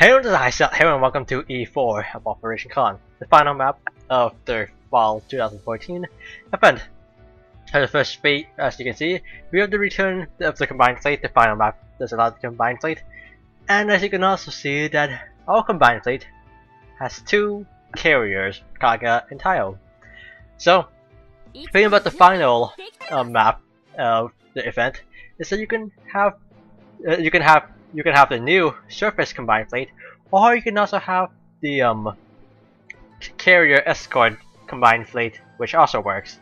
Hello, this is HighZealot here and welcome to E-4 of Operation Con, the final map of the fall 2014 event. For the first fleet, as you can see, we have the return of the combined fleet. The final map does allow the combined fleet, and as you can also see that our combined fleet has two carriers, Kaga and Tayo. So, the thing about the final map of the event is that you can have the new surface combined fleet, or you can also have the carrier escort combined fleet, which also works.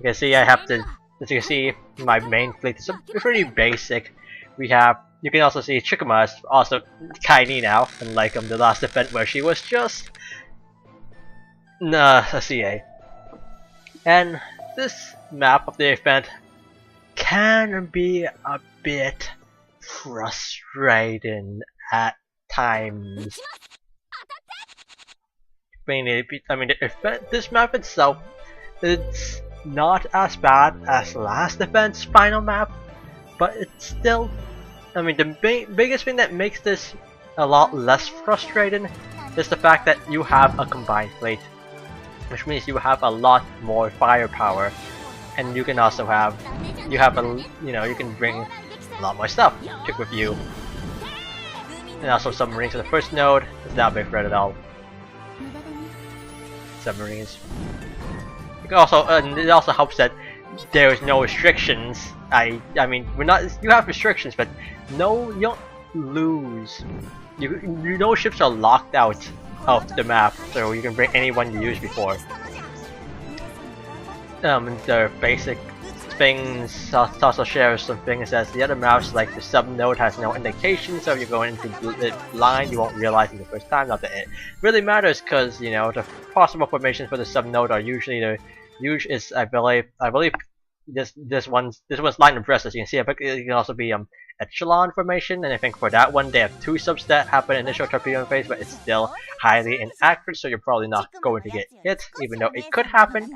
You can see I have the, as you can see, my main fleet is pretty basic. You can also see Chikuma is also tiny now, unlike the last event where she was just a CA. And this map of the event can be a bit frustrating at times. This map itself, it's not as bad as last event's final map, but it's still, the biggest thing that makes this a lot less frustrating is the fact that you have a combined fleet, which means you have a lot more firepower, and you can also you can bring a lot more stuff with you. And also submarines. So the first node is not a big threat at all. Submarines. It also helps that there is no restrictions. You have restrictions, but no, you don't lose. No ships are locked out of the map, so you can bring anyone you used before. The basic things also shares some things as the other maps, like the sub node has no indication, so if you're going into the line you won't realize it the first time. Not that it really matters, because the possible formations for the sub node are usually I believe this one's line abreast, as you can see, but it can also be echelon formation, and I think for that one they have two subs that have an initial torpedo phase, but it's still highly inaccurate, so you're probably not going to get hit, even though it could happen.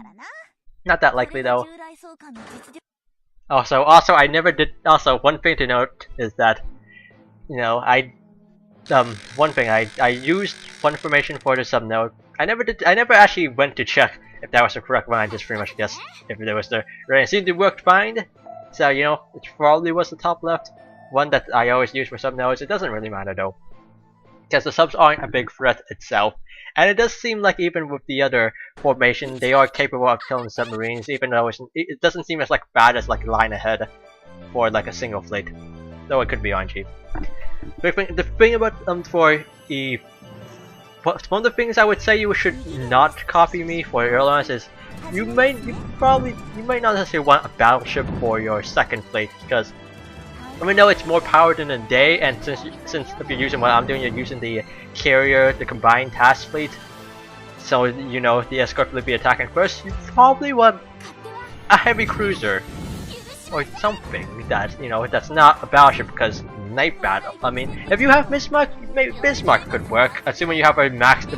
Not that likely though. Also, I never did. Also, one thing to note is that, I used one formation for the sub node. I never actually went to check if that was the correct one. I just pretty much guessed if there was the right. It seemed to work fine. So it probably was the top left one that I always use for sub nodes. It doesn't really matter though, because the subs aren't a big threat itself. And it does seem like even with the other formation, they are capable of killing submarines, even though it doesn't seem as bad as line ahead for a single fleet, though it could be RNG. The thing about one of the things I would say you should not copy me for airlines is you might not necessarily want a battleship for your second fleet, because though it's more power than a day, and since if you're using what I'm doing, you're using the carrier, the combined task fleet, so the escort will be attacking first, you probably want a heavy cruiser or something that's not a battleship, because night battle. If you have Bismarck, maybe Bismarck could work, assuming you have a maxed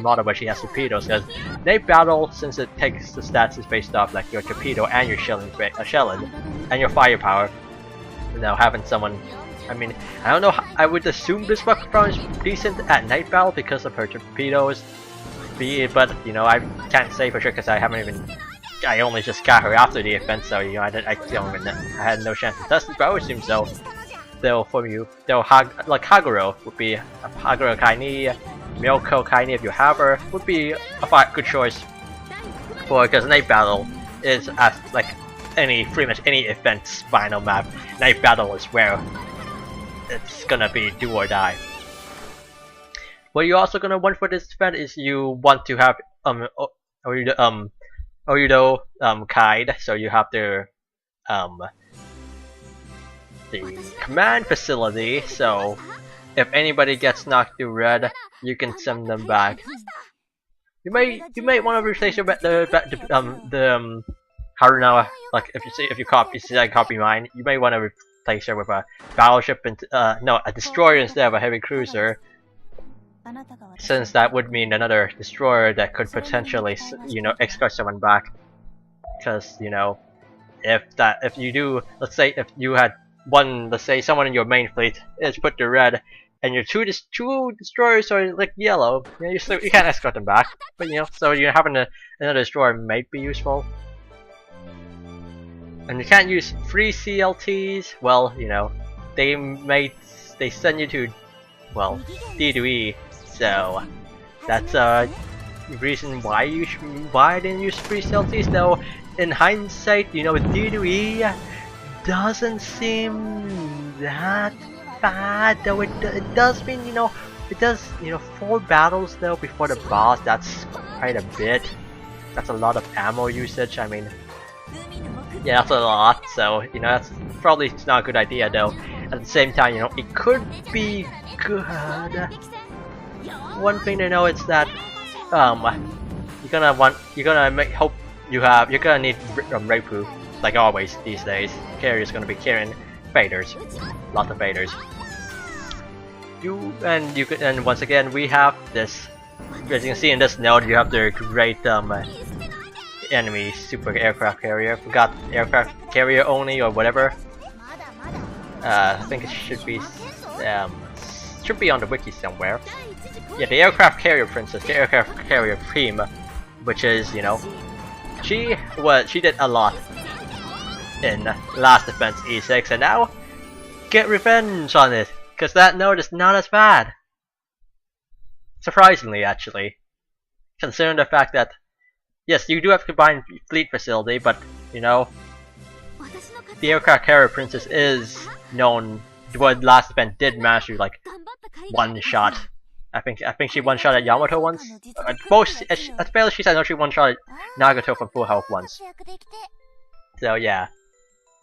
model where she has torpedoes, because night battle, since it takes the stats, is based off your torpedo and your shelling and your firepower. Having someone, I don't know, I would assume Bismarck is decent at night battle because of her torpedoes, but I can't say for sure because I only just got her after the event, so I had no chance to test it, but I would assume so. Haguro would be Haguro Kaini, Milko Kaini if you have her, would be a good choice because night battle is pretty much any event's final map. Night battle is where it's gonna be do or die. What you're also gonna want for this event is you want to have Kaid, so you have the command facility, so if anybody gets knocked to red, you can send them back. You might want to replace the Harunawa, if you copy mine, you may want to replace her with a battleship and a destroyer instead of a heavy cruiser, since that would mean another destroyer that could potentially escort someone back. Because if you do, let's say if you had let's say someone in your main fleet is put to red, and your two destroyers are like yellow, you can't escort them back. But so having another destroyer might be useful. And you can't use free CLTs. Well, they send you to D to E. So that's reason why I didn't use free CLTs. Though in hindsight, with D to E doesn't seem that bad, though it does mean it does 4 battles though before the boss. That's quite a bit. That's a lot of ammo usage. I mean, yeah, that's a lot. So that's probably not a good idea though. At the same time, it could be good. One thing to know is that you're gonna need Reipu, like always these days. Carrier's gonna be carrying faders, lots of faders. And once again we have this. As you can see in this node, you have the great enemy super aircraft carrier. Forgot aircraft carrier only or whatever. I think it should be on the wiki somewhere. Yeah, the aircraft carrier princess, the aircraft carrier Prima, which is she did a lot in Last Defense E6, and now get revenge on it, because that node is not as bad. Surprisingly, actually, considering the fact that yes, you do have combined fleet facility, but the aircraft carrier princess is known. What Last Defense did manage to like one shot. I think she one shot at Yamato once. At fairly she said no, she one shot at Nagato from full health once. So yeah,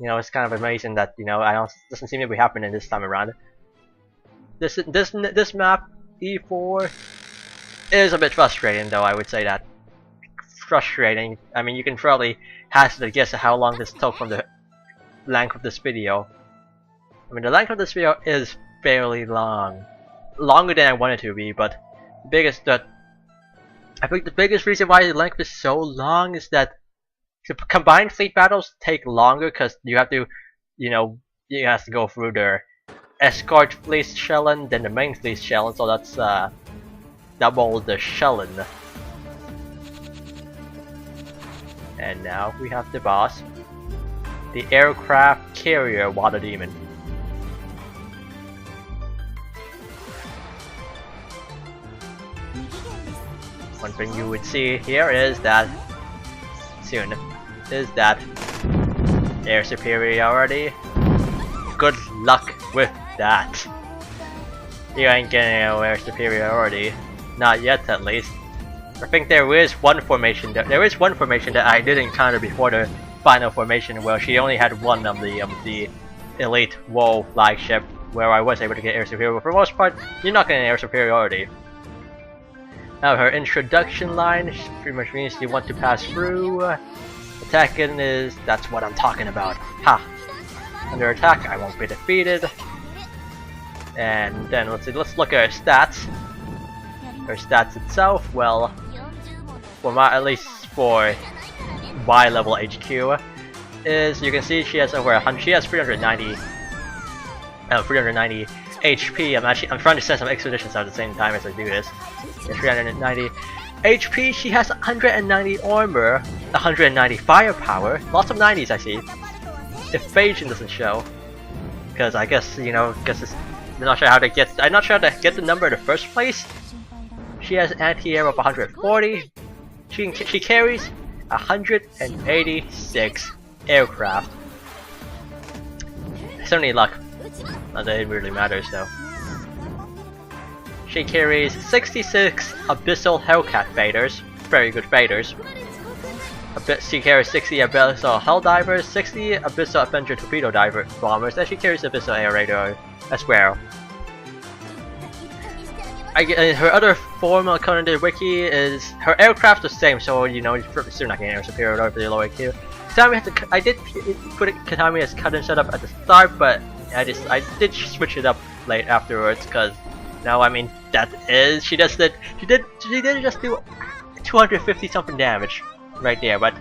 it's kind of amazing that doesn't seem to be happening this time around. This map E4 is a bit frustrating though. I would say that frustrating. I mean, you can probably hazard a guess at how long this took from the length of this video. I mean, the length of this video is fairly long. Longer than I wanted to be, but I think the biggest reason why the length is so long is that the combined fleet battles take longer because you have to, you have to go through the escort fleet shelling, then the main fleet shelling, so that's double the shelling. And now we have the boss, the aircraft carrier Water Demon. One thing you would see here is that air superiority. Good luck with that. You ain't getting no air superiority, not yet at least. I think there is one formation that I did encounter before the final formation where she only had one of the elite WoW flagship where I was able to get air superiority. For the most part, you're not getting air superiority. Now her introduction line pretty much means you want to pass through. Attacking that's what I'm talking about. Ha! Under attack, I won't be defeated. And then let's look at her stats. Her stats itself, well, at least for Y level HQ, is you can see she has over 100. She has 390 HP. I'm trying to send some expeditions at the same time as I do this. 390 HP. She has 190 armor, 190 firepower. Lots of 90s I see. Evasion doesn't show, because I guess I'm not sure how to get. I'm not sure how to get the number in the first place. She has anti-air of 140. She carries 186 aircraft. 70 luck. Not that it really matters though. She carries 66 Abyssal Hellcat faders. Very good faders. She carries 60 Abyssal Helldivers, 60 Abyssal Avenger Torpedo Diver bombers, and she carries Abyssal Air Radar as well. Her other form according to the wiki is her aircraft the same, so you're still not getting air superiority for the lower IQ. I did put Katami as cut and shut up at the start, but I did switch it up late afterwards because now I mean she just did just do 250 something damage right there, but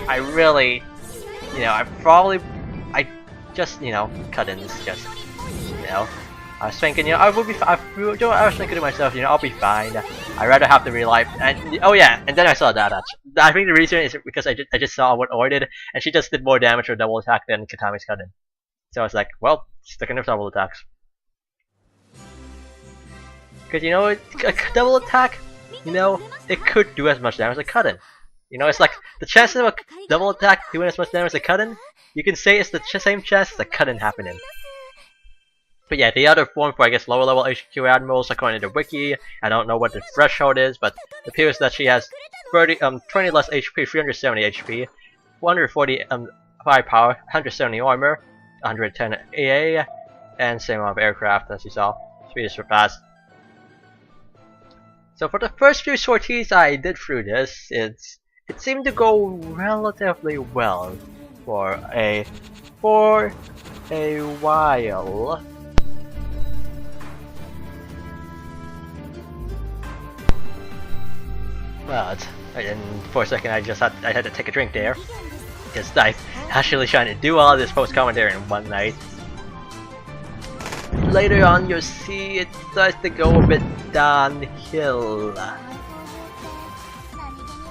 I really I just cut-ins just I was thinking, I would be. I was thinking to myself, I'll be fine. I'd rather have the real life. And oh yeah, and then I saw that. I think the reason is because I just saw what Oi did, and she just did more damage with double attack than Katami's cousin. So I was like, well, sticking with double attacks. Because a double attack, it could do as much damage as a cut-in. It's like the chances of a double attack doing as much damage as a cut-in, you can say it's the same chance as a cut-in happening. But yeah, the other form for, I guess, lower level HQ admirals, according to the wiki, I don't know what the threshold is, but it appears that she has 20 less HP, 370 HP, 440 firepower, 170 armor, 110 AA, and same amount of aircraft as you saw. Speed is fast. So for the first few sorties I did through this, it seemed to go relatively well for a while. But and for a second I had to take a drink there because I actually trying to do all this post commentary in one night. Later on you'll see it starts to go a bit downhill.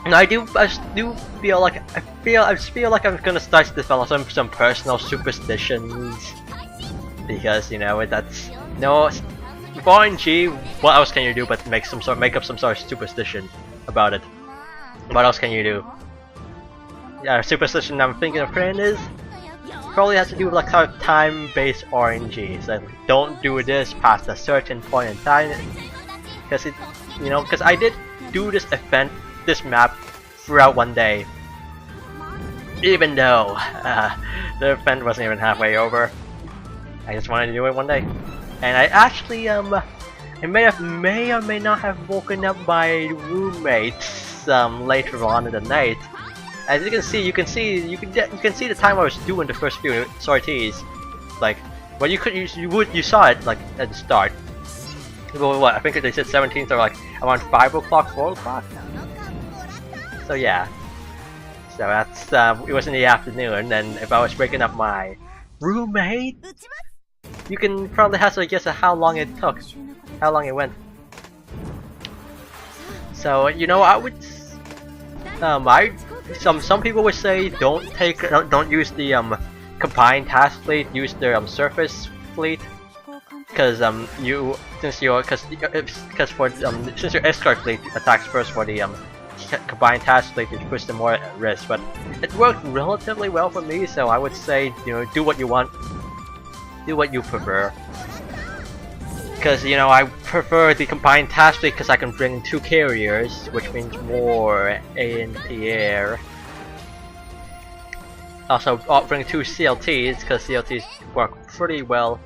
And I do feel like I'm gonna start to develop some personal superstitions because that's with RNG, what else can you do but make up some sort of superstition about it? What else can you do? Yeah, superstition I'm thinking of creating is probably has to do with like kind of time-based RNG. So don't do this past a certain point in time, because because I did do this map throughout one day, even though the event wasn't even halfway over. I just wanted to do it one day, and I actually I may or may not have woken up my roommates later on in the night. As you can see the time I was doing the first few sorties. Like, well, you saw it like at the start. Well, what I think they said 17th or like around 5 o'clock, 4 o'clock. So yeah, so that's it was in the afternoon, and if I was breaking up my roommate, you can probably have to guess at how long it took, how long it went. So I would some people would say don't use the combined task fleet, use their surface fleet, because since your escort fleet attacks first for the combined task fleet, it puts them more at risk. But it worked relatively well for me, so I would say do what you want, do what you prefer. Because I prefer the combined task fleet because I can bring 2 carriers, which means more in the air. Also, I'll bring 2 CLTs because CLTs work pretty well.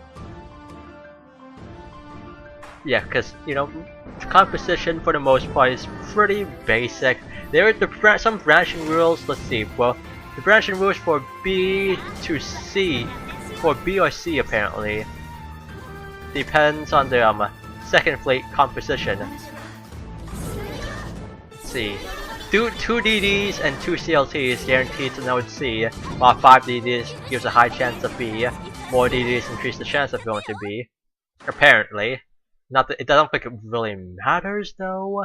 Yeah, because composition for the most part is pretty basic. There are some branching rules. Let's see. Well, the branching rules for B to C, for B or C apparently, depends on the second fleet composition. Let's see. 2 DDs and 2 CLTs guaranteed to node C, while 5 DDs gives a high chance of B. More DDs increase the chance of going to B. Apparently. Not that I don't think it really matters though,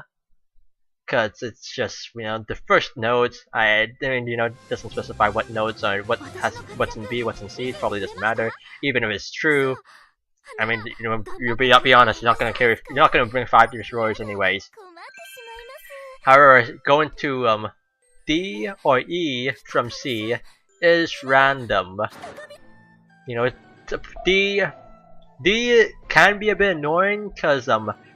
cause it's just the first nodes. I mean doesn't specify what nodes are, what's in B, what's in C. It probably doesn't matter, even if it's true. I mean you'll be honest, you're not gonna bring 5 destroyers anyways. However, going to D or E from C is random. D can be a bit annoying because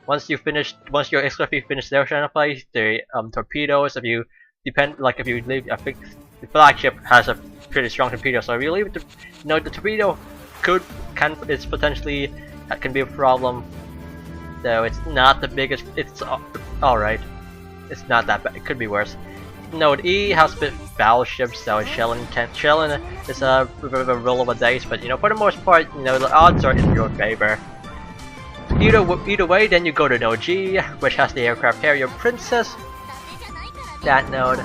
once your XFP finish their channel play, the torpedoes, if you leave, I think the flagship has a pretty strong torpedo, so if you leave it the torpedo can be a problem. So it's not the biggest. It's alright. It's not that bad. It could be worse. Node E has a bit of battleships, so shelling is a roll of a dice, but for the most part, the odds are in your favor. Either way, then you go to Node G, which has the aircraft carrier Princess. That node.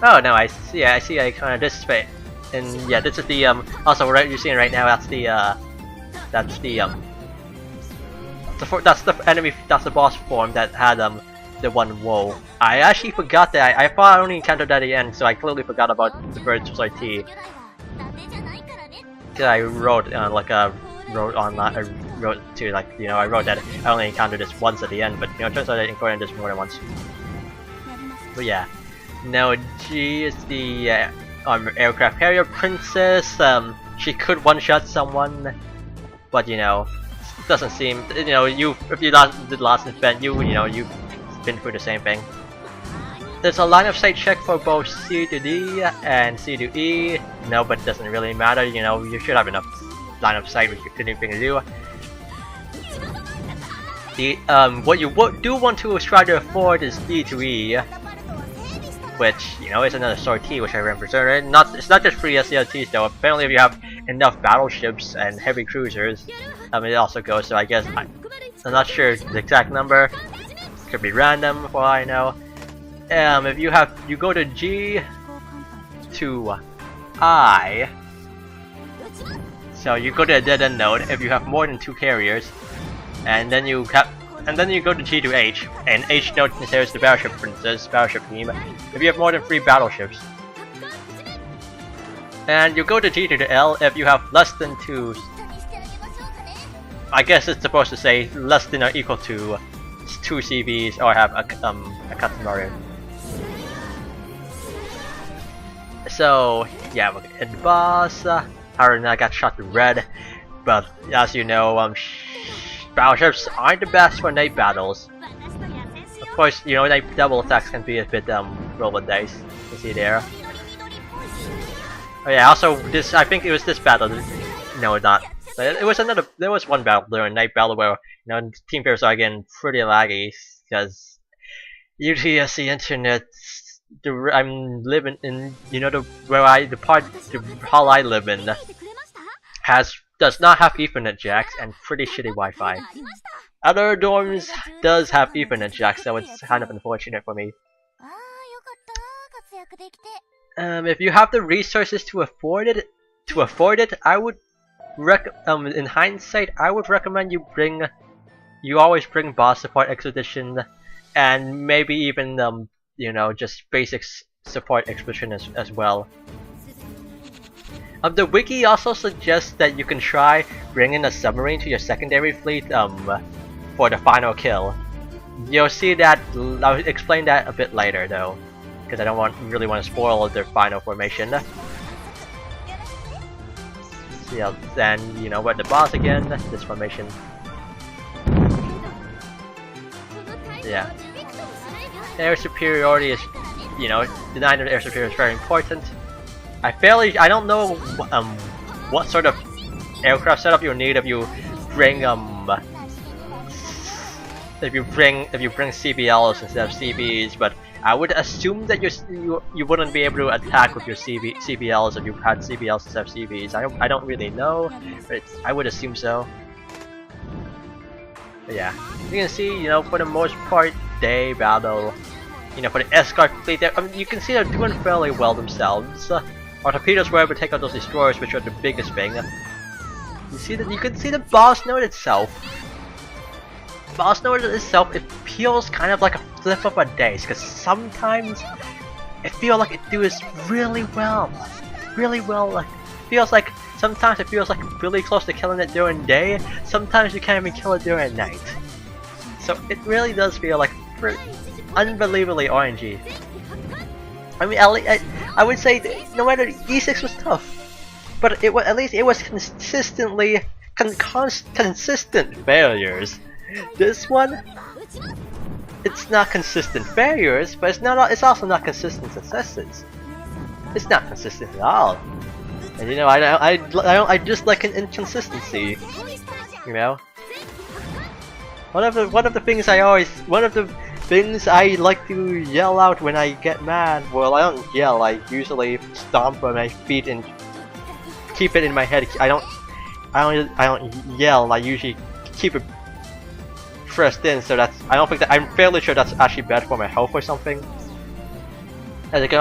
Oh no, I see I kind of this way, and yeah, this is the also what you're seeing right now. That's the that's the enemy. That's the boss form that had the one woe. I actually forgot that. I thought I only encountered that at the end, so I clearly forgot about the bird's soy tea. Cause I wrote wrote to like I wrote that I only encountered this once at the end, but it turns out I encountered this more than once. But yeah, now G is the aircraft carrier princess. She could one-shot someone, but doesn't seem if you did last event you've been through the same thing. There's a line of sight check for both C to D and C to E. No, but it doesn't really matter. You should have enough line of sight with anything to do. The what you do want to try to afford is D to E, which is another sortie, which I remember. So it's not just free SCLTs though. Apparently, if you have enough battleships and heavy cruisers, it also goes. So I guess I'm not sure the exact number. Could be random, for all I know. If you go to G to I, so you go to a dead end node if you have more than 2 carriers, and then you go to G to H, and H node considers the battleship princess, battleship team, if you have more than 3 battleships. And you go to G to the L if you have less than 2. I guess it's supposed to say less than or equal to 2 CVs or have a Katamari. So yeah, we're in the boss. I got shot to red, but as you know, battleships aren't the best for night battles. Of course, night double attacks can be a bit roll of dice. You see there. Oh yeah, also this I think it was this battle. No, not. It was another. There was one battle during night battle where team pairs are getting pretty laggy because usually as the internet. I'm living in the hall I live in does not have Ethernet jacks and pretty shitty Wi-Fi. Other dorms does have Ethernet jacks, so it's kind of unfortunate for me. If you have the resources to afford it, I would in hindsight, I would recommend you always bring boss support expedition, and maybe even just basic support expedition as well. The wiki also suggests that you can try bringing a submarine to your secondary fleet for the final kill. You'll see that. I'll explain that a bit later though, because I don't really want to spoil their final formation. Yeah, then we're at the boss again. This formation. Yeah. Air superiority is, denying air superiority is very important. I don't know what sort of aircraft setup you'll need if you bring CBLs instead of CBs, but I would assume that you wouldn't be able to attack with your CBLs if you had CBLs instead of CBs. I don't really know, but I would assume so. But yeah, you can see, for the most part, day battle. For the escort fleet, you can see they're doing fairly well themselves. Our torpedoes were able to take out those destroyers, which are the biggest thing. You can see the boss node itself. It feels kind of like a flip of a dice, because sometimes it feels like it does really well. Sometimes it feels like really close to killing it during day. Sometimes you can't even kill it during night. So it really does feel like unbelievably RNG. I mean, I would say no matter E6 was tough, but at least it was consistently consistent failures. This one, it's not consistent failures, but it's also not consistent successes. It's not consistent at all. And I just like an inconsistency. One of the things I like to yell out when I get mad. Well, I don't yell. I usually stomp on my feet and keep it in my head. I don't yell. I usually keep it pressed in. So I'm fairly sure that's actually bad for my health or something. As you can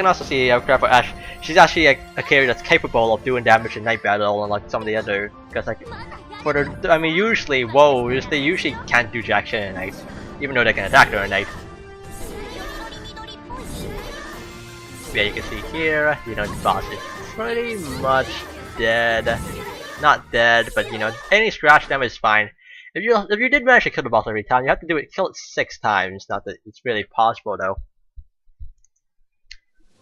also see aircraft for Ash. She's actually a carrier that's capable of doing damage in night battle, unlike some of the other. Because For the, I mean, usually woes, they usually can't do jack shit at night, even though they can attack during night. Yeah, you can see here, you know, the boss is pretty much dead. Not dead, but you know, any scratch damage is fine. If you did manage to kill the boss every time, you have to kill it 6 times. Not that it's really possible though.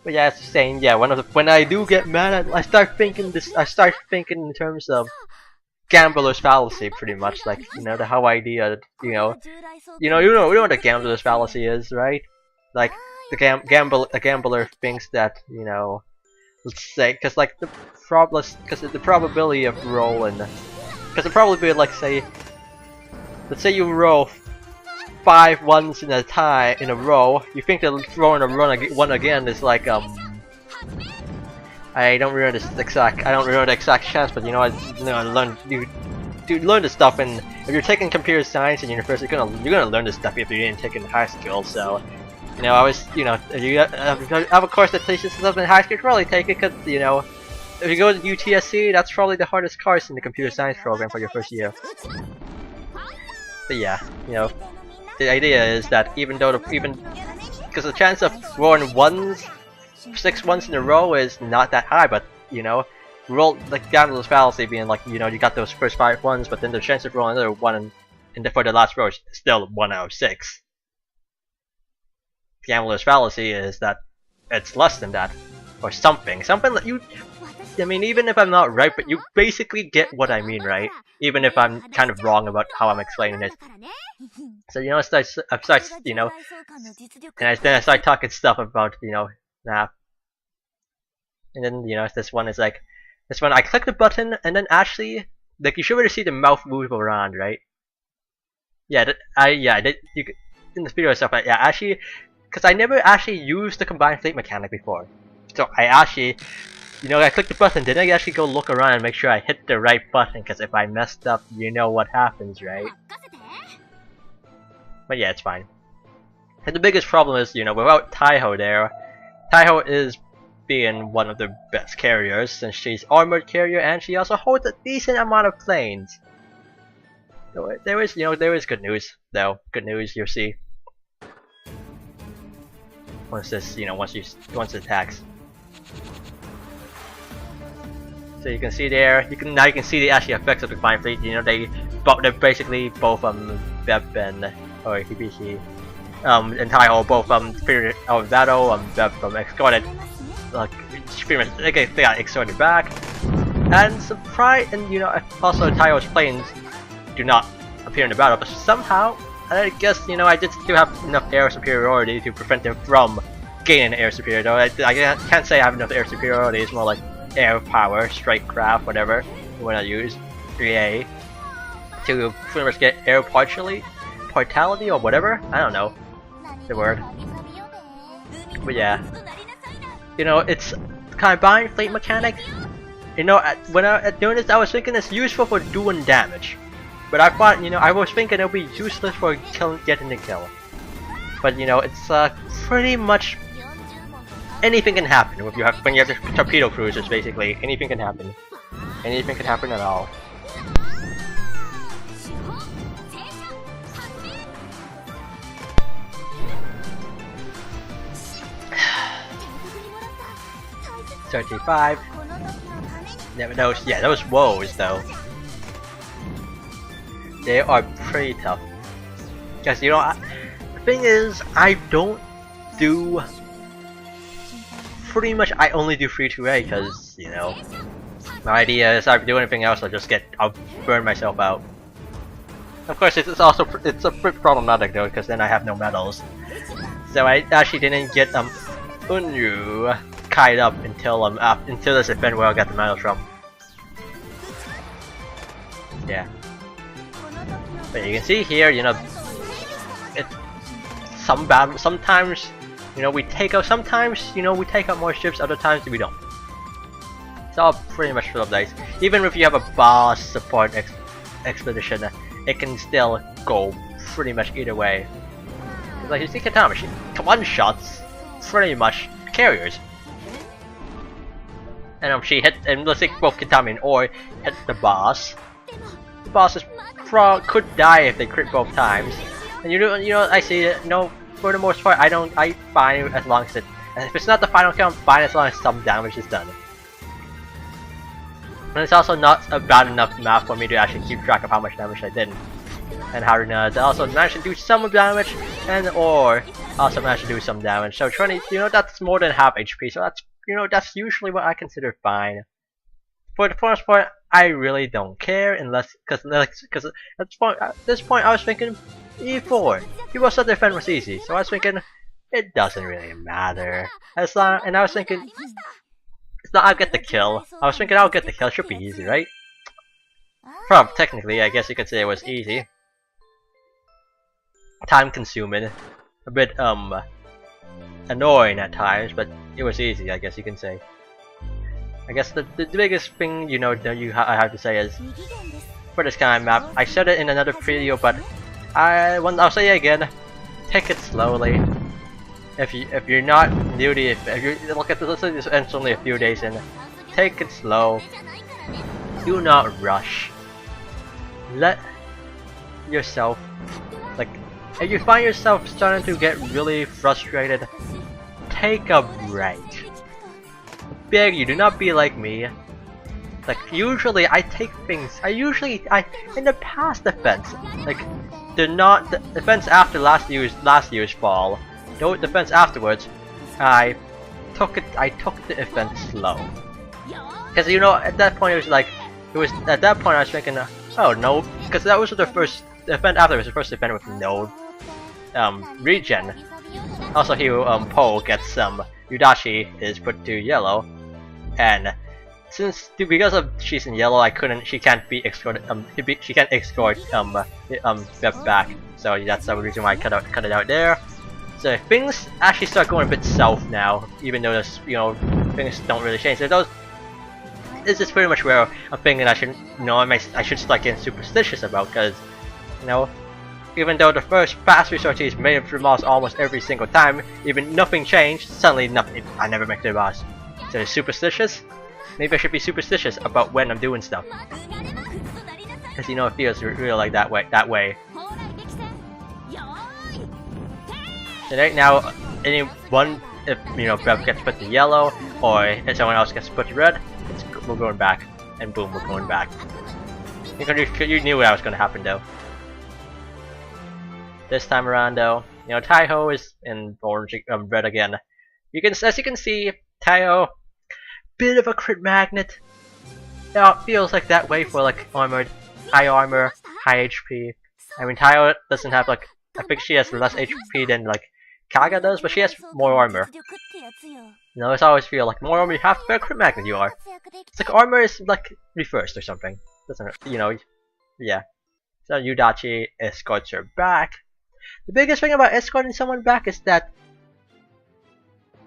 But yeah, it's saying, yeah, when I do get mad, I start thinking in terms of gambler's fallacy, pretty much. Like, you know, the whole idea that, you know what a gambler's fallacy is, right? Like, the gambler thinks that, you know, let's say, because like the probability of rolling, because the probability, like, let's say you roll 5 ones in a row, you think that throwing one again is like I don't remember the exact chance, but you know, you learn this stuff, and if you're taking computer science in university, you're gonna learn this stuff if you didn't take it in high school. So, you know, I was, you know, if you have a course that teaches stuff in high school, you probably take it, because, you know, if you go to UTSC, that's probably the hardest course in the computer science program for your first year. But yeah, you know, the idea is that even because the chance of rolling 6 ones in a row is not that high, but you know, roll like gambler's fallacy being like, you know, you got those first 5 ones, but then the chance of rolling another one for the last row is still 1 out of 6. Gambler's fallacy is that it's less than that, or something that you. I mean, even if I'm not right, but you basically get what I mean, right? Even if I'm kind of wrong about how I'm explaining it. So, you know, I start, you know, and then I start talking stuff about, you know, nah. And then, you know, this one I click the button, and then actually, like, you should really see the mouth move around, right? Yeah, you in the video stuff, yeah, actually, because I never actually used the combined fleet mechanic before. So I actually, you know, I click the button, then I actually go look around and make sure I hit the right button, because if I messed up, you know what happens, right? But yeah, it's fine. And the biggest problem is, you know, without Taiho there, Taiho is being one of the best carriers, since she's armored carrier and she also holds a decent amount of planes. So there is, you know, there is good news though. Good news, you'll see. Once this, you know, once it attacks. So you can see there, now you can see the actual effects of the combined fleet. You know, they're basically both Beb and Hibishi, and Taiho both figured out battle, Beb escorted, like pretty much they got escorted back, and you know, also Taiho's planes do not appear in the battle, but somehow I guess, you know, I just still have enough air superiority to prevent them from gaining air superiority. Though I can't say I have enough air superiority. It's more like air power, strike craft, whatever you want to use, 3A, to pretty much get air partiality or whatever. I don't know the word. But yeah, you know, it's combined fleet mechanic. You know, when I doing this, I was thinking it's useful for doing damage. But I thought, you know, I was thinking it'll be useless for getting the kill. But you know, it's pretty much anything can happen when you have the torpedo cruisers. Basically, anything can happen. Anything can happen at all. $35. Never knows. Yeah, those woes though. They are pretty tough. Because, you know, the thing is, I don't do. Pretty much, I only do free 2A because, you know, my idea is if I do anything else, I'll burn myself out. Of course, it's a bit problematic though, because then I have no medals. So I actually didn't get Unru tied up until this event where I got the medals from. Yeah. But you can see here, you know, sometimes, you know, we take out more ships, other times we don't. It's all pretty much full of dice. Even if you have a boss support expedition, it can still go pretty much either way. Like you see Katama, she one-shots pretty much carriers. And she hit, and let's say both Katama and Oi hit the boss. bosses could die if they crit both times. And you know, I see it. No, for the most part, I fine as long as if it's not the final kill, I'm fine as long as some damage is done. And it's also not a bad enough map for me to actually keep track of how much damage I did. And how to also manage to do some damage, and or also manage to do some damage. So 20, you know, that's more than half HP. So that's, you know, that's usually what I consider fine. For the most part, I really don't care unless, because at this point I was thinking E-4. People said their defense was easy, so I was thinking it doesn't really matter. As long, and I was thinking, it's not I'll get the kill. I was thinking I'll get the kill. It should be easy, right? Technically, I guess you could say it was easy. Time consuming, a bit annoying at times, but it was easy, I guess you can say. I guess the biggest thing, you know, that I have to say is, for this kind of map, I said it in another video, but I'll say it again, take it slowly. If you're not new to it, if you look at this, it's only a few days in, take it slow. Do not rush. Let yourself, like, if you find yourself starting to get really frustrated, take a break. Beg you, do not be like me. Like, usually I take things, in the past defense, like, the defense after last year's fall, no defense afterwards, I took the defense slow. Because, you know, at that point at that point I was thinking, oh no, because that was the first event after, it was the first event with no regen. Also here Poe gets Yudachi is put to yellow, and because of she's in yellow, she can't be escorted, she can't escort Beth back, so that's the reason why I cut it out there. So things actually start going a bit south now, even though there's, you know, things don't really change. So this is pretty much where I'm thinking I should, you know, I should start getting superstitious about, because, you know, even though the first fast resort is made it through boss almost every single time, even nothing changed, suddenly nothing, I never make the boss. So it's superstitious? Maybe I should be superstitious about when I'm doing stuff. Because, you know, it feels real like that way. So right now, if, you know, Bev gets put to yellow, or if someone else gets put to red, we're going back, and boom, we're going back. You knew what was going to happen though. This time around though, you know, Taiho is in orange, red again. As you can see, Taiho, bit of a crit magnet. Now it feels like that way for like high armor, high HP. I mean, Taiho doesn't have like, I think she has less HP than like Kaga does, but she has more armor. You know, it's always feel like more armor you have, the better crit magnet you are. It's like armor is like reversed or something. Doesn't it? You know, yeah. So Yudachi escorts her back. The biggest thing about escorting someone back is that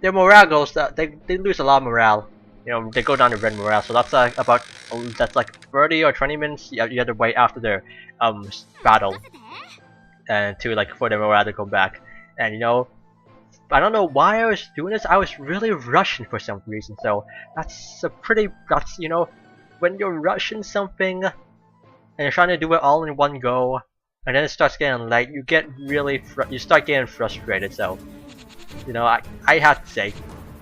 their morale goes, they lose a lot of morale. You know, they go down to red morale, so that's that's like 30 or 20 minutes you have to wait after their battle, and for their morale to go back. And you know, I don't know why I was doing this. I was really rushing for some reason. So that's you know, when you're rushing something and you're trying to do it all in one go, and then it starts getting late, you start getting frustrated. So, you know, I have to say,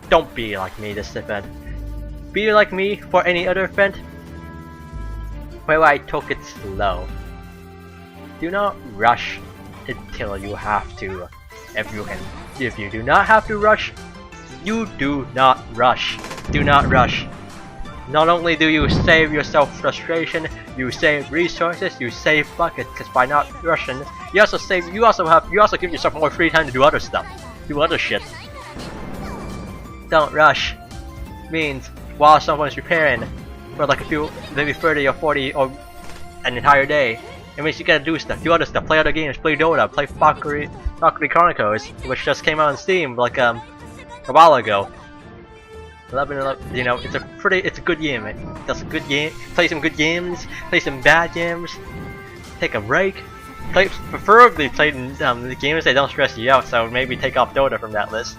don't be like me this event. Be like me for any other event where I took it slow. Do not rush until you have to. If you do not have to rush, you do not rush. Do not rush. Not only do you save yourself frustration, you save resources, you save buckets, because by not rushing, you also give yourself more free time to do other stuff. Do other shit. Don't rush. Means while someone's repairing for like a few, maybe 30 or 40 or an entire day, it means you gotta do stuff, do other stuff, play other games, play Dota, play Valkyrie Chronicles, which just came out on Steam like a while ago. 11, you know, it's a good game. That's a good game. Play some good games, play some bad games, take a break. Preferably play the games that don't stress you out. So maybe take off Dota from that list.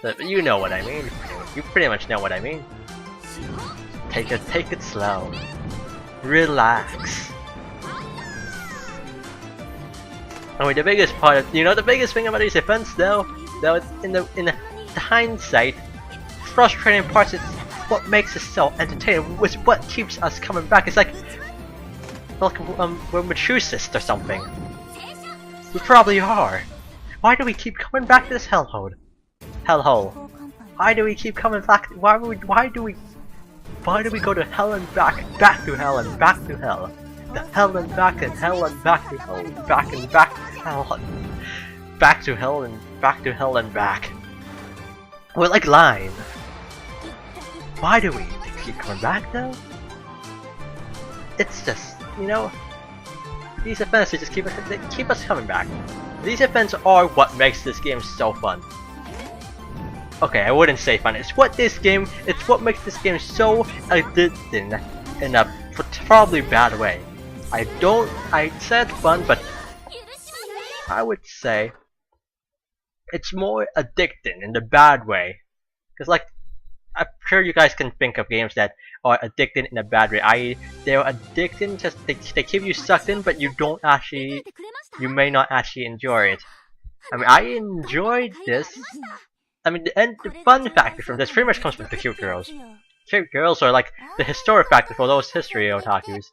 But you know what I mean. You pretty much know what I mean. take it slow. Relax. I mean, the biggest part, the biggest thing about these events, though in the hindsight, frustrating parts is what makes it so entertaining. It's what keeps us coming back. It's like we're machucists or something. We probably are. Why do we keep coming back to this hellhole? Why do we keep coming back? Why do we go to hell and back to hell and back to hell? The hell and back to hell and back to hell and back and back to hell and back to hell and back to hell and back. We're like lime. Why do we keep coming back though? It's just, these events just keep us coming back. These events are what makes this game so fun. Okay, I wouldn't say fun. It's what makes this game so addicting in a probably bad way. I said fun, but I would say it's more addicting in the bad way. Cause like, I'm sure you guys can think of games that are addicting in a bad way. They're addicting, just they keep you sucked in, but you may not actually enjoy it. I mean, I enjoyed this. I mean, the fun factor from this pretty much comes from the cute girls. Cute girls are like the historic factor for those history otakus.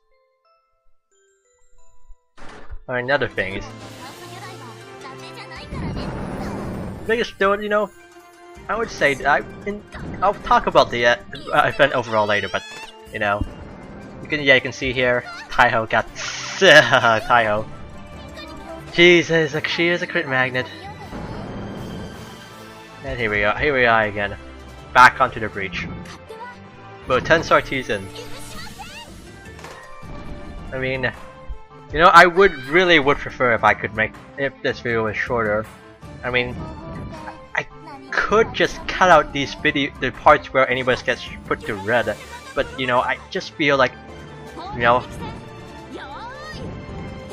Or another thing is, the biggest though, I would say that I'll talk about the event overall later, but you can see here Taiho got Taiho. Jesus, she is a crit magnet. And here we are again, back onto the breach. But 10 Sartesan. I mean, I really would prefer if this video was shorter. I mean, I could just cut out the parts where anybody gets put to red, but I just feel like,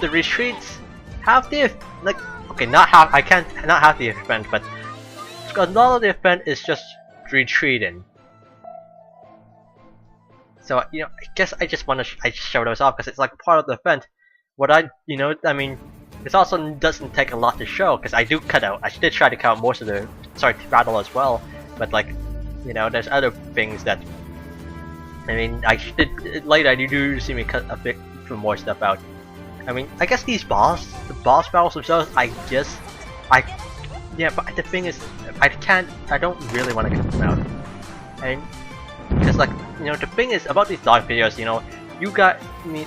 the retreats have the not half the event, but a lot of the event is just retreating. So I guess I just want to show those off because it's like part of the event. I mean, this also doesn't take a lot to show because I did try to cut out most of the battle as well, but like, there's other things that, I mean, later you do see me cut a bit more stuff out. I mean, I guess the boss battles themselves, yeah, but the thing is, I don't really want to cut them out. And, because like, the thing is about these dog videos, you got me.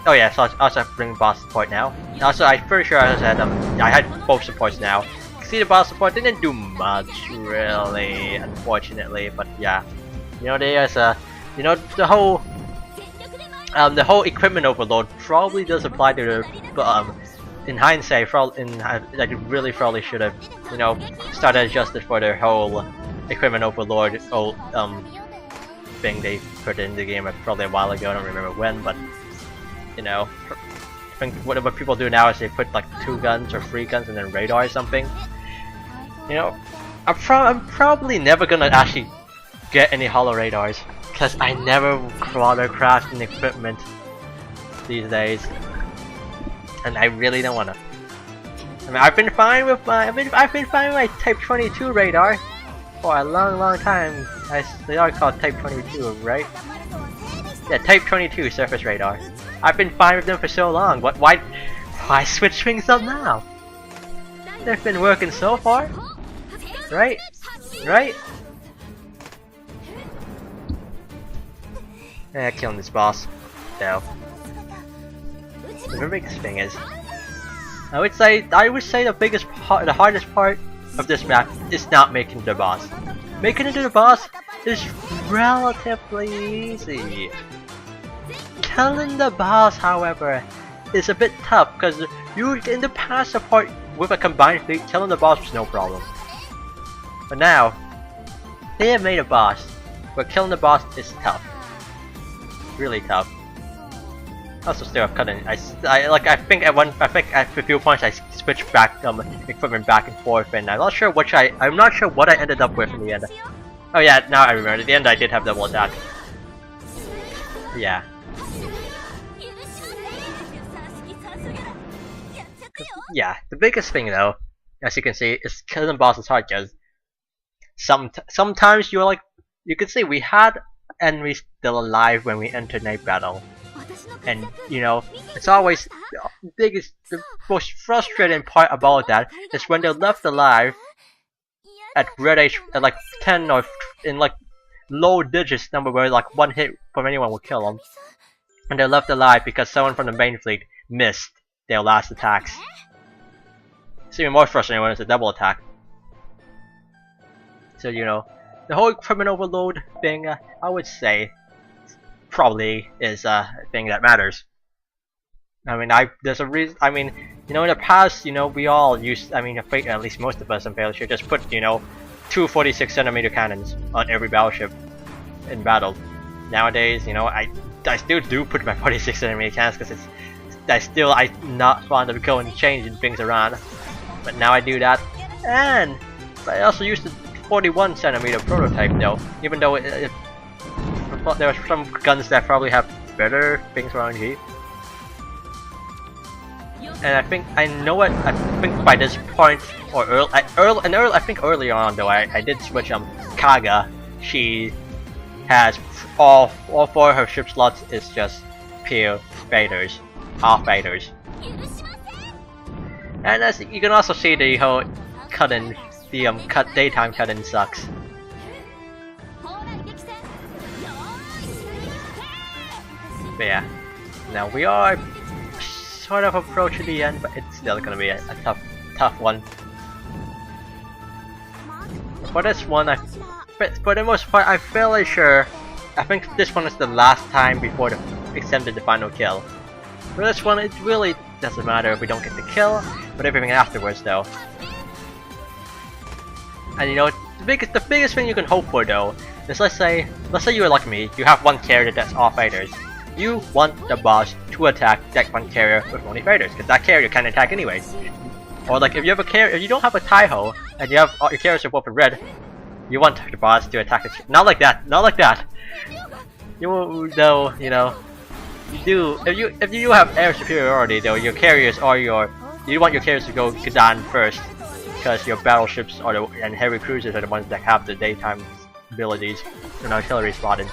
Oh yeah, so I also have to bring boss support now. Also, I'm pretty sure I had both supports now. See, the boss support didn't do much, really, unfortunately, but yeah. There's the whole equipment overload probably does apply to the, in hindsight, I really probably should have, started adjusted for their whole equipment overload thing they put in the game probably a while ago. I don't remember when, but I think what people do now is they put like 2 guns or 3 guns and then radar or something. I'm probably never gonna actually get any holo radars because I never bother crafting equipment these days, and I really don't wanna. I mean, I've been fine with my Type 22 radar for a long time. They are called Type 22, right? Yeah, Type 22 surface radar. I've been fine with them for so long. Why switch things up now? They've been working so far, right? Yeah, killing this boss, though. The biggest thing is, I would say the hardest part of this map is not making the boss. Making it to the boss is relatively easy. Killing the boss, however, is a bit tough because in the past support with a combined fleet, killing the boss was no problem. But now, they have made a boss where killing the boss is tough. Really tough. Also, still have cutting. I think at a few points I switched back equipment back and forth, and I'm not sure what I ended up with in the end. Oh yeah, now I remember. At the end I did have double attack. Yeah. Yeah, the biggest thing though, as you can see, is killing bosses hard because sometimes you're like, you can see we had enemies still alive when we entered night battle, and you know, it's always the most frustrating part about that is when they're left alive at red H at like 10 or in like low digits number where like one hit from anyone will kill them, and they're left alive because someone from the main fleet missed their last attacks. It's even more frustrating when it's a double attack. So you know, the whole equipment overload thing, I would say, probably is a thing that matters. I mean, there's a reason. I mean, you know, in the past, you know, we all used. I mean, at least most of us in Fellowship just put, you know, 2 46cm cannons on every battleship in battle. Nowadays, you know, I still do put my 46cm cannons because I'm not fond of going and changing things around. But now I do that, and I also used the 41cm prototype though, even though there are some guns that probably have better things around here. And I think by this point, or I think earlier on though, I did switch Kaga. She has all 4 of her ship slots is just pure fighters, half fighters. And as you can also see, the whole cut-in, the daytime cut-in sucks. But yeah, now we are sort of approaching the end, but it's still gonna be a tough one. For this one, for the most part, I'm fairly sure. I think this one is the last time before the extended the final kill. For this one, it really doesn't matter if we don't get the kill, but everything afterwards though. And you know, the biggest thing you can hope for though is let's say you are like me, you have one carrier that's all fighters. You want the boss to attack that one carrier with only fighters, because that carrier can attack anyways. Or like if you have a carrier, if you don't have a Taiho and you have all your carriers are both in red, you want the boss to attack the not like that, not like that. You though, you know. If you have air superiority though, your carriers are you want your carriers to go down first, because your battleships and heavy cruisers are the ones that have the daytime abilities and artillery spotted.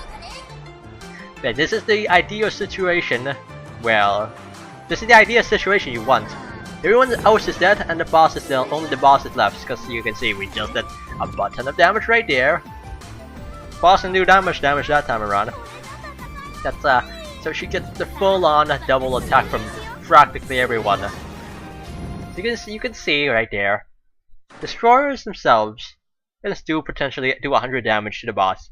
But this is the ideal situation. Well, this is the ideal situation you want. Everyone else is dead and the boss is still only the boss is left, because you can see we just did a butt ton of damage right there. Boss can do damage that time around. That's so she gets the full-on double attack from practically everyone. You can see right there, destroyers themselves can still potentially do 100 damage to the boss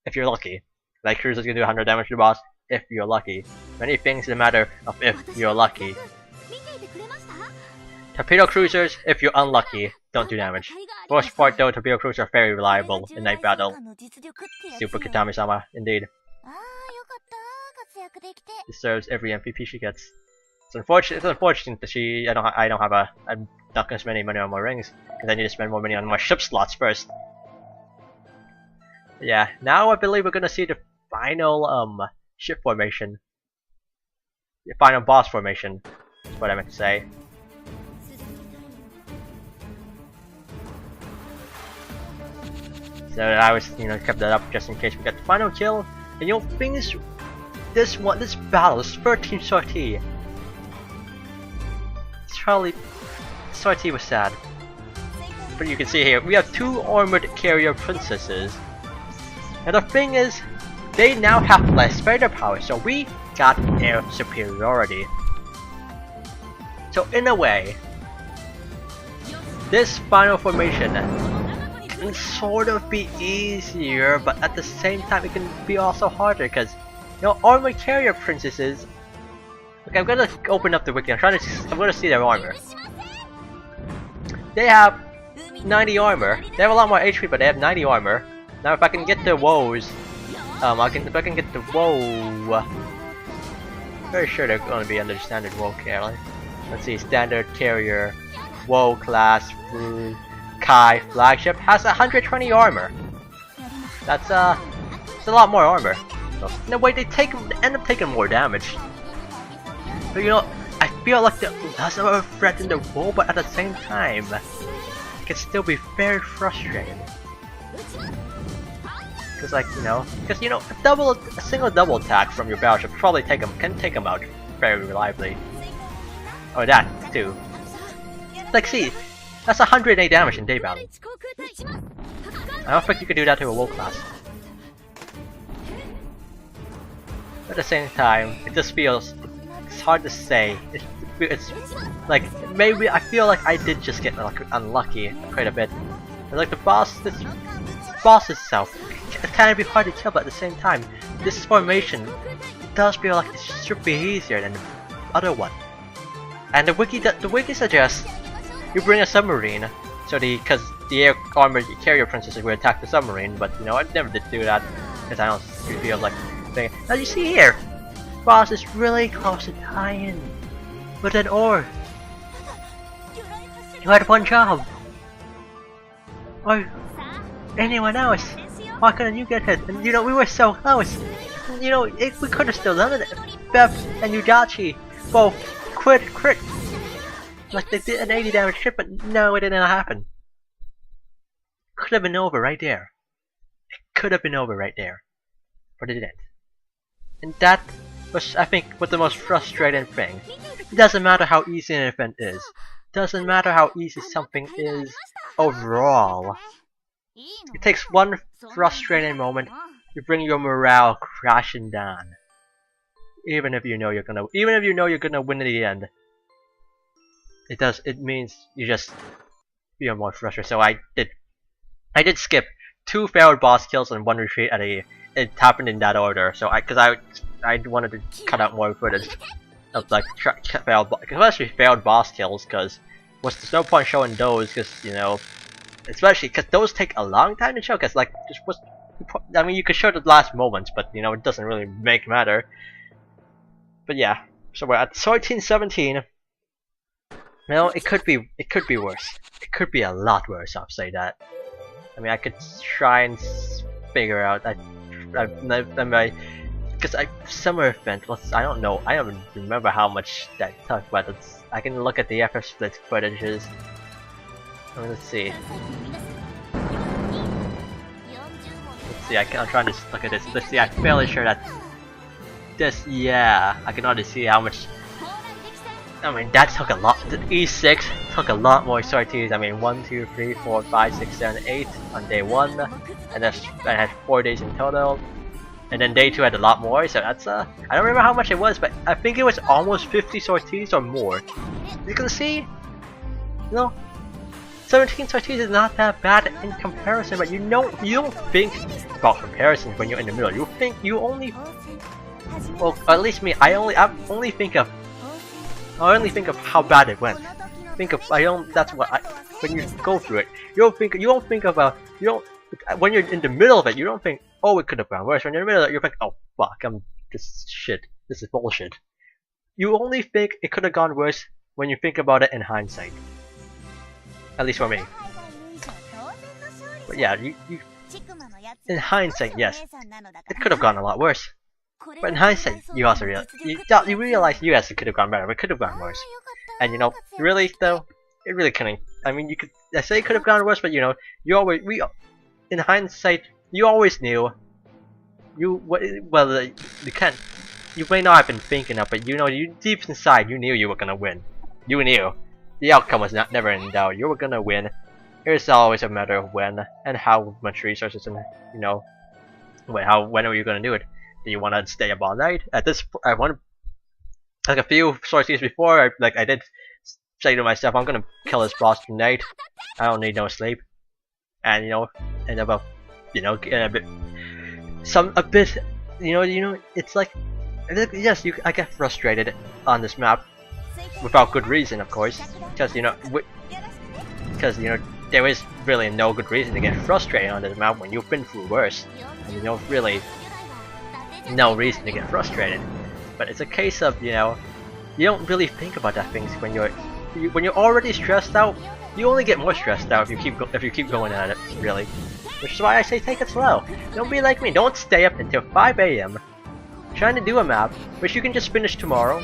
if you're lucky. Light cruisers can do 100 damage to the boss if you're lucky. Many things in a matter of if you're lucky. Torpedo cruisers, if you're unlucky, don't do damage. For most part though, torpedo cruisers are very reliable in night battle. Super Kitami-sama, indeed. Deserves every MVP she gets. It's unfortunate that I'm not gonna spend any money on more rings, because I need to spend more money on my ship slots first. But yeah, now I believe we're gonna see the final ship formation. The final boss formation is what I meant to say. So I was, you know, kept that up just in case we got the final kill. And you know, things. This battle, this 13th sortie. Charlie, sortie was sad. But you can see here, we have 2 armored carrier princesses. And the thing is, they now have less fighter power, so we got air superiority. So in a way, this final formation can sort of be easier, but at the same time it can be also harder, because you know, armored carrier princesses. Okay, I'm gonna open up the wiki. I'm gonna see their armor. They have 90 armor. They have a lot more HP, but they have 90 armor. Now, if I can get the woes, if I can get the woe, very sure they're gonna be under standard woe carrier. Let's see, standard carrier, woe class, Kai flagship has 120 armor. That's a lot more armor. crystals. In a way, they end up taking more damage. But you know, I feel like they're less of a threat in the world, but at the same time, it can still be very frustrating. Because like, because a single double attack from your barrel should probably can take them out very reliably. Or that too. Like, see, that's 108 damage in day battle. I don't think you could do that to a low class. At the same time, it just feels, it's hard to say. It's like, maybe I feel like I did just get unlucky quite a bit. And like this boss itself, it can be hard to kill, but at the same time, this formation does feel like it should be easier than the other one. And the wiki suggests you bring a submarine, so because the air armored carrier princesses would attack the submarine, but I never did do that because I don't feel like thing. As you see here, boss is really close to dying with an ore. You had one job. Or anyone else? Why couldn't you get hit? And we were so close. We could have still done it. Beth and Yudachi both crit. Like they did an 80 damage hit, but no, it didn't happen. Could have been over right there. It could have been over right there. But it didn't. And that was, I think, what the most frustrating thing. It doesn't matter how easy an event is. Doesn't matter how easy something is overall. It takes one frustrating moment to bring your morale crashing down. Even if you know you're gonna win in the end. It means you just feel more frustrated. So I did skip 2 failed boss kills and 1 retreat at it happened in that order. So I wanted to cut out more footage of like especially failed boss kills, because there's no point showing those, because especially because those take a long time to show. Because like I mean, you could show the last moments, but it doesn't really make matter. But yeah, so we're at 13-17. It could be worse. It could be a lot worse. I'll say that. I mean, I could try and figure out. Because summer event. I don't know. I don't remember how much that took, but I can look at the FF split footages. Let's see. I'm trying to look at this. Let's see. I'm fairly sure that this. Yeah, I can already see how much. I mean, that took a lot. The E6 took a lot more sorties. I mean, 1, 2, 3, 4, 5, 6, 7, 8 on day 1, and I had 4 days in total. And then day 2 had a lot more. So that's I don't remember how much it was, but I think it was almost 50 sorties or more. You can see, 17 sorties is not that bad in comparison. But you don't think about comparisons when you're in the middle. You only, well, at least me. I only think of how bad it went. That's what when you go through it, when you're in the middle of it, you don't think, oh, it could have gone worse. When you're in the middle of it, you think, oh fuck, this is bullshit. You only think it could have gone worse when you think about it in hindsight. At least for me. But yeah, in hindsight, yes, it could have gone a lot worse. But in hindsight, you also realize yes, it could have gone better, but it could have gone worse. And really though, it really couldn't. I mean, I say it could have gone worse, but in hindsight, you always knew. You can't. You may not have been thinking of, but you deep inside, you knew you were gonna win. You knew the outcome was never in doubt. You were gonna win. It's always a matter of when and how much resources and when are you gonna do it? Do you want to stay up all night? At this, I want like a few sorties before. I did say to myself, I'm gonna kill this boss tonight. I don't need no sleep. And and about and a bit, it's like, yes, I get frustrated on this map without good reason, of course, because there is really no good reason to get frustrated on this map when you've been through worse. And really no reason to get frustrated. But it's a case of you don't really think about that things when you're already stressed out. You only get more stressed out if you keep going at it, really. Which is why I say take it slow. Don't be like me. Don't stay up until 5 AM trying to do a map which you can just finish tomorrow,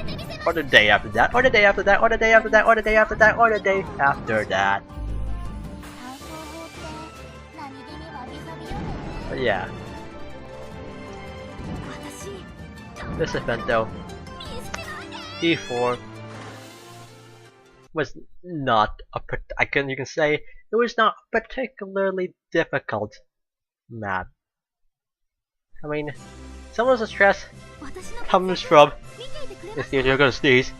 or the day after that, or the day after that, or the day after that, or the day after that, or the day after that. But yeah. This event though, E-4 was not a you can say it was not a particularly difficult map. I mean, some of the stress comes from you're gonna sneeze.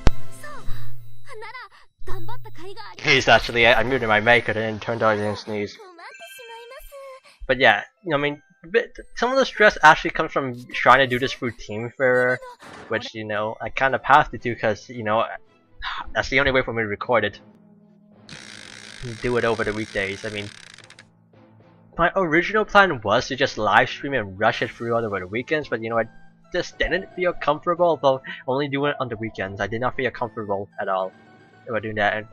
He's actually I muted my mic and it turned out I didn't sneeze. But yeah, I mean, some of the stress actually comes from trying to do this through Team Fair, which I kind of have to do because that's the only way for me to record it. Do it over the weekdays. I mean, my original plan was to just live stream and rush it through over the weekends, but I just didn't feel comfortable about only doing it on the weekends. I did not feel comfortable at all about doing that, and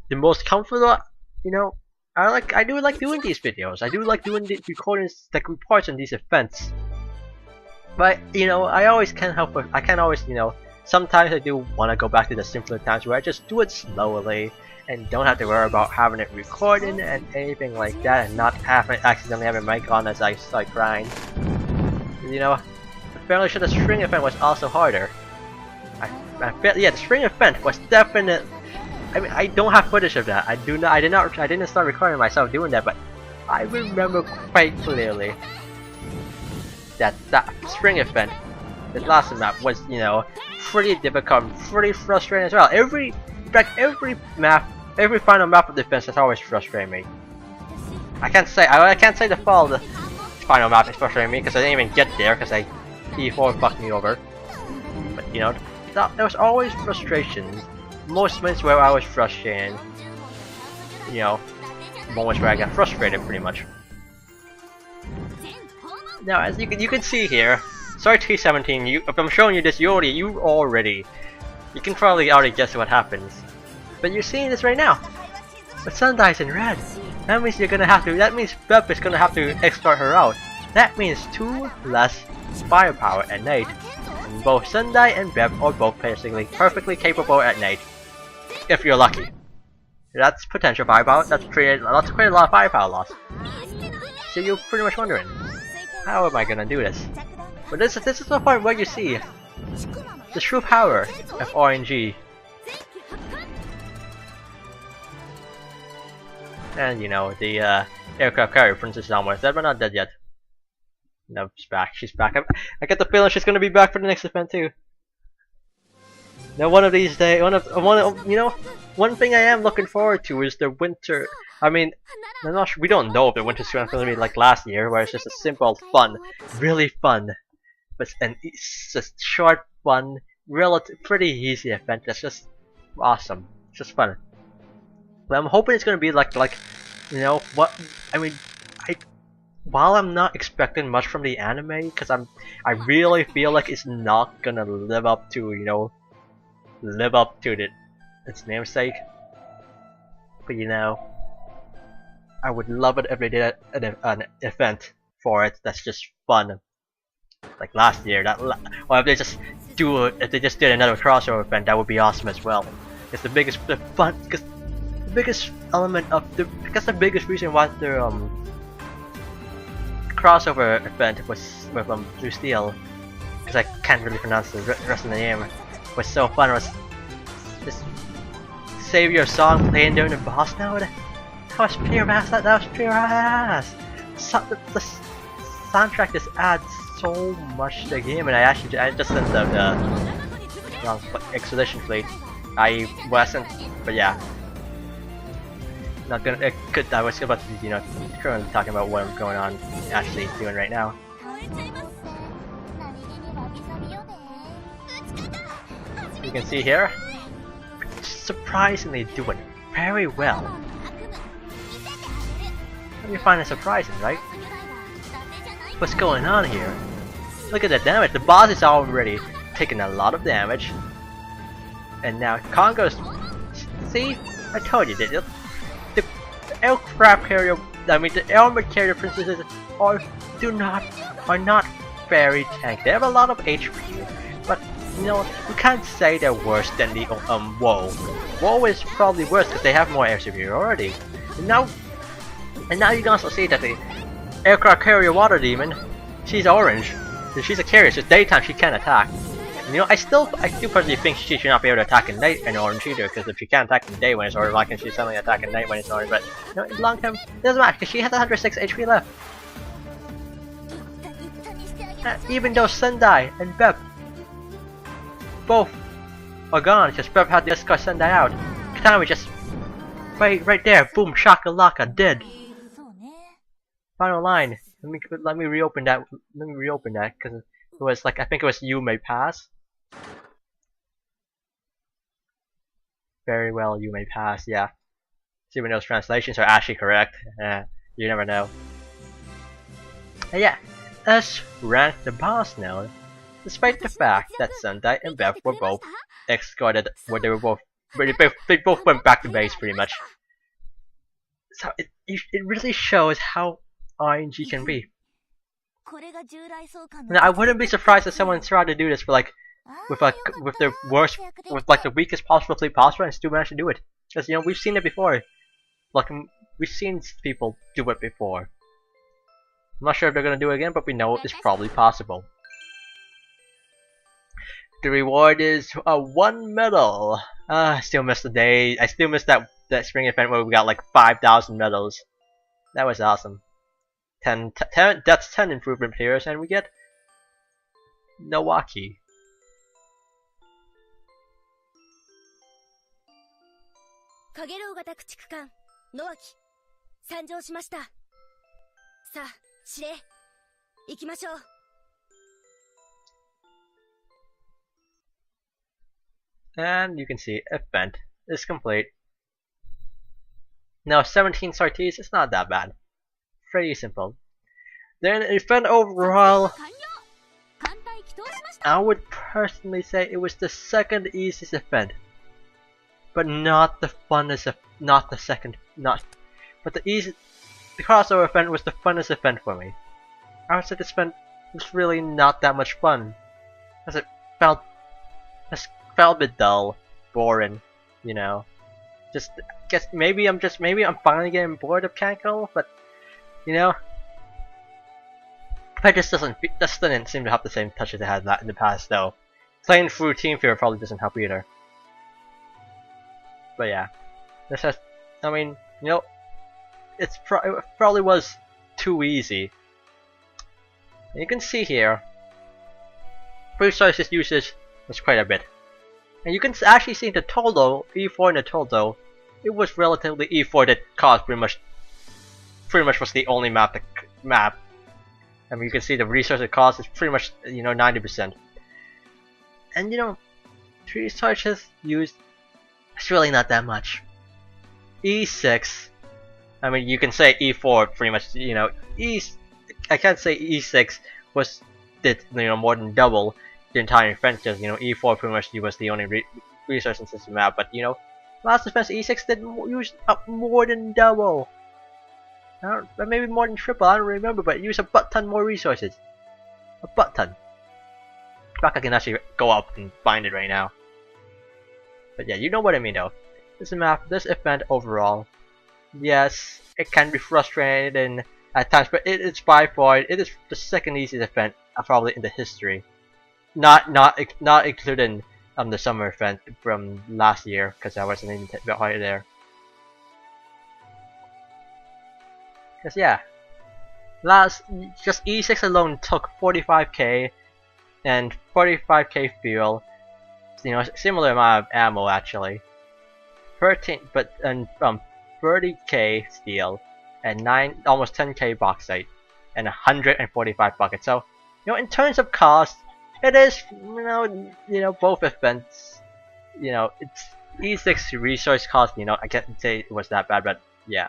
the most comfortable, I do like doing these videos. I do like doing the recordings, like reports on these events. But I always can't help it. I can't always, sometimes I do want to go back to the simpler times where I just do it slowly and don't have to worry about having it recorded and anything like that, and not accidentally having a mic on as I start crying. Apparently, the string event was also harder. Yeah, the string event was definitely. I mean, I don't have footage of that. I didn't start recording myself doing that, but I remember quite clearly that string event, the last map, was pretty difficult, pretty frustrating as well. Every final map of defense has always frustrated me. I can't say the fall of the final map is frustrating me because I didn't even get there because E-4 fucked me over. But there was always frustrations. Most moments where I was frustrated, moments where I got frustrated pretty much. Now, as you can see here, sorry T17, if I'm showing you this, you can probably already guess what happens. But you're seeing this right now. But Sundai's in red. That means that means Beb is gonna have to escort her out. That means 2 less firepower at night. And both Sundai and Beb are both basically perfectly capable at night. If you're lucky. That's potential firepower. That's created a lot of firepower loss. So you're pretty much wondering, how am I gonna do this? But this is the point where you see the true power of RNG. And the aircraft carrier Princess is almost dead, but not dead yet. No, she's back. She's back. I get the feeling she's gonna be back for the next event too. Now, one of these days, one thing I am looking forward to is the winter. I mean, we don't know if the winter's going to be like last year, where it's just a simple, fun, really fun, and it's just short, fun, pretty easy event. That's just awesome. It's just fun. But I'm hoping it's going to be like what I mean. While I'm not expecting much from the anime, because I really feel like it's not gonna live up to its namesake. But I would love it if they did an event for it that's just fun, like last year. Or if they just did another crossover event, that would be awesome as well. It's the biggest element of the biggest reason why the crossover event was with Blue Steel, because I can't really pronounce the rest of the name, was so fun. Was this save your song playing during the boss node? That was pure ass. That was pure ass. The soundtrack just adds so much to the game, and I just sent the wrong expedition fleet. I wasn't, but yeah. Not gonna. I was about to, currently talking about what I'm going on, actually doing right now. You can see here, surprisingly doing very well. You find it surprising, right? What's going on here? Look at the damage. The boss is already taking a lot of damage, and now Congo's. See, I told you that. The aircraft carrier, the armored carrier princesses are not very tanky. They have a lot of HP, but you know, you can't say they're worse than the WoW. WoW is probably worse because they have more air superiority. And now you can also see that the aircraft carrier water demon, she's orange. So she's a carrier, so daytime she can attack. And, you know, I still personally think she should not be able to attack in night in orange either, because if she can't attack in the day when it's orange, why can't she suddenly attack in night when it's orange? But you know, in long term, it doesn't matter because she has 106 HP left. Even though Sendai and Beb both are gone, because Beb had to escort Sendai out. Kantai just right there, boom, shakalaka, dead. Final line. Let me reopen that. Let me reopen that because it was like I think it was you may pass. Very well, you may pass. Yeah. See when those translations are actually correct. You never know. And yeah, let's rank the boss now. Despite the fact that Sendai and Beth were both escorted, they both went back to base pretty much. So it really shows how RNG can be. Now, I wouldn't be surprised if someone tried to do this with the weakest possible fleet possible and still managed to do it. Because you know we've seen it before. Like we've seen people do it before. I'm not sure if they're gonna do it again, but we know it's probably possible. The reward is 1 medal. I still miss the day. I still miss that spring event where we got like 5,000 medals. That was awesome. 10 that's 10 improvement players, and we get Nawaki. And you can see event is complete. Now 17 sorties, it's not that bad. Pretty simple. Then event overall, I would personally say it was the second easiest event, but not the funnest. Not the second. But the easiest. The crossover event was the funnest event for me. I would say this event was really not that much fun, as it felt a bit dull, boring. You know, just guess maybe I'm finally getting bored of Kanko, but. You know, but this didn't seem to have the same touch as it had in the past, though. Playing through Team Fear probably doesn't help either. But yeah, this has. I mean, you know, it probably was too easy. And you can see here, resources usage was quite a bit, and you can actually see the total E-4 and the total. It was relatively E-4 that caused pretty much was the only map. I mean, you can see the resource cost is pretty much 90%. And you know, resources used, it's really not that much. E6, I mean, you can say E4 pretty much. I can't say E6 did more than double the entire event, because E4 pretty much was the only resource in system map. But last defense E6 did use up more than double. Maybe more than triple, I don't remember, but use a butt ton more resources. A butt ton. In fact, I can actually go up and find it right now. But yeah, you know what I mean though. This event overall, yes, it can be frustrating at times, but it's by far, it is the second easiest event probably in the history. Not including the summer event from last year, because I wasn't even a bit higher there. Cause yeah, just E6 alone took 45k and 45k fuel, similar amount of ammo actually. 30k steel and almost 10k bauxite and 145 buckets. So in terms of cost, it is both events. It's E6 resource cost. I can't say it was that bad, but yeah.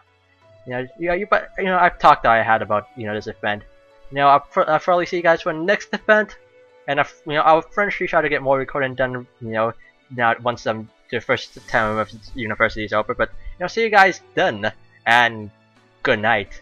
I've talked I had about this event. I'll probably see you guys for the next event, and I'll eventually try to get more recording done. Now once the first term of university is over. But see you guys then, and good night.